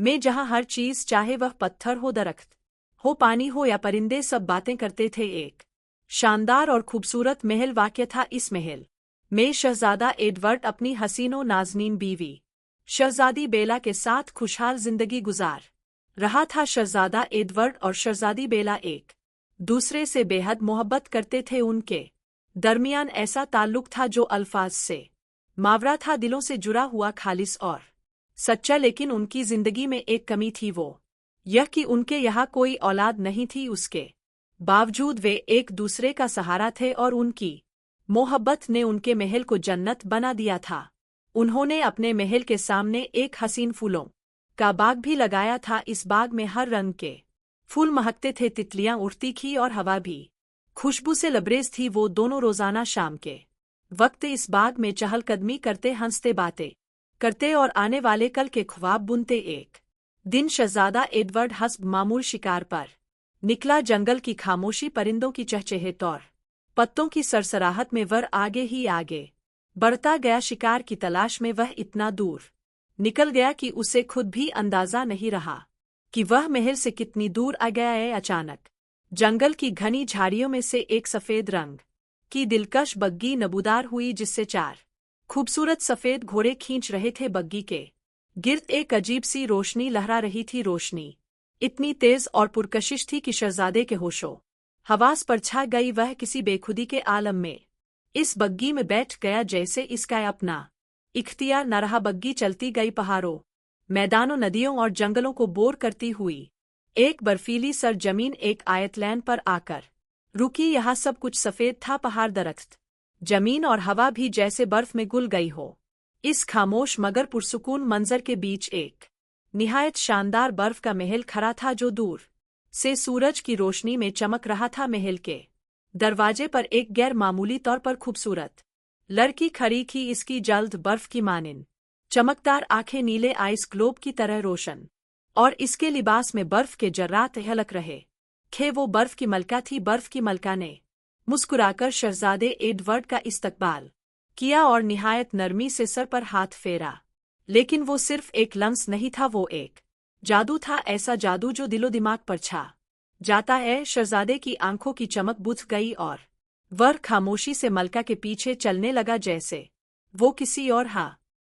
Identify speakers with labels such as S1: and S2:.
S1: में जहाँ हर चीज, चाहे वह पत्थर हो, दरख्त हो, पानी हो या परिंदे, सब बातें करते थे। एक शानदार और खूबसूरत महल वाक़या था। इस महल में शहजादा एडवर्ड अपनी हसीनो नाज़नीन बीवी शहजादी बेला के साथ खुशहाल जिंदगी गुजार रहा था। शहजादा एडवर्ड और शहजादी बेला एक दूसरे से बेहद मोहब्बत करते थे। उनके दरमियान ऐसा ताल्लुक था जो अल्फाज से मावरा था, दिलों से जुड़ा हुआ, खालिस और सच्चा। लेकिन उनकी जिंदगी में एक कमी थी, वो यह कि उनके यहाँ कोई औलाद नहीं थी। उसके बावजूद वे एक दूसरे का सहारा थे और उनकी मोहब्बत ने उनके महल को जन्नत बना दिया था। उन्होंने अपने महल के सामने एक हसीन फूलों का बाग भी लगाया था। इस बाग में हर रंग के फूल महकते थे, तितलियां उड़ती थी और हवा भी खुशबू से लबरेज थी। वो दोनों रोजाना शाम के वक्त इस बाग में चहलकदमी करते, हंसते, बातें करते और आने वाले कल के ख्वाब बुनते। एक दिन शहजादा एडवर्ड हस्ब मामूल शिकार पर निकला। जंगल की खामोशी, परिंदों की चहचहाहट और पत्तों की सरसराहट में वह आगे ही आगे बढ़ता गया। शिकार की तलाश में वह इतना दूर निकल गया कि उसे खुद भी अंदाजा नहीं रहा कि वह महल से कितनी दूर आ गया है। अचानक जंगल की घनी झाड़ियों में से एक सफेद रंग की दिलकश बग्गी नबूदार हुई, जिससे चार खूबसूरत सफेद घोड़े खींच रहे थे। बग्गी के गिर्द एक अजीब सी रोशनी लहरा रही थी। रोशनी इतनी तेज और पुरकशिश थी कि शहजादे के होशो हवास पर छा गई। वह किसी बेखुदी के आलम में इस बग्गी में बैठ गया, जैसे इसका अपना इख्तियार न रहा। बग्गी चलती गई, पहाड़ों, मैदानों, नदियों और जंगलों को बोर करती हुई। एक बर्फीली सरजमीन, एक आयतलैंड पर आकर रुकी। यहाँ सब कुछ सफेद था, पहाड़, दरख्त, जमीन और हवा भी जैसे बर्फ में घुल गई हो। इस खामोश मगर पुरसुकून मंजर के बीच एक निहायत शानदार बर्फ का महल खड़ा था, जो दूर से सूरज की रोशनी में चमक रहा था। महल के दरवाजे पर एक गैर मामूली तौर पर खूबसूरत लड़की खड़ी थी। इसकी जल्द बर्फ की मानिंद चमकदार आंखें नीले आइस ग्लोब की तरह रोशन और इसके लिबास में बर्फ के जर्रात झलक रहे थे। वो बर्फ की मलका थी। बर्फ की मलका ने मुस्कुराकर शहजादे एडवर्ड का इस्तकबाल किया और निहायत नरमी से सर पर हाथ फेरा। लेकिन वो सिर्फ एक लम्स नहीं था, वो एक जादू था, ऐसा जादू जो दिलो दिमाग पर छा जाता है। शहजादे की आंखों की चमक बुझ गई और वह खामोशी से मलका के पीछे चलने लगा, जैसे वो किसी और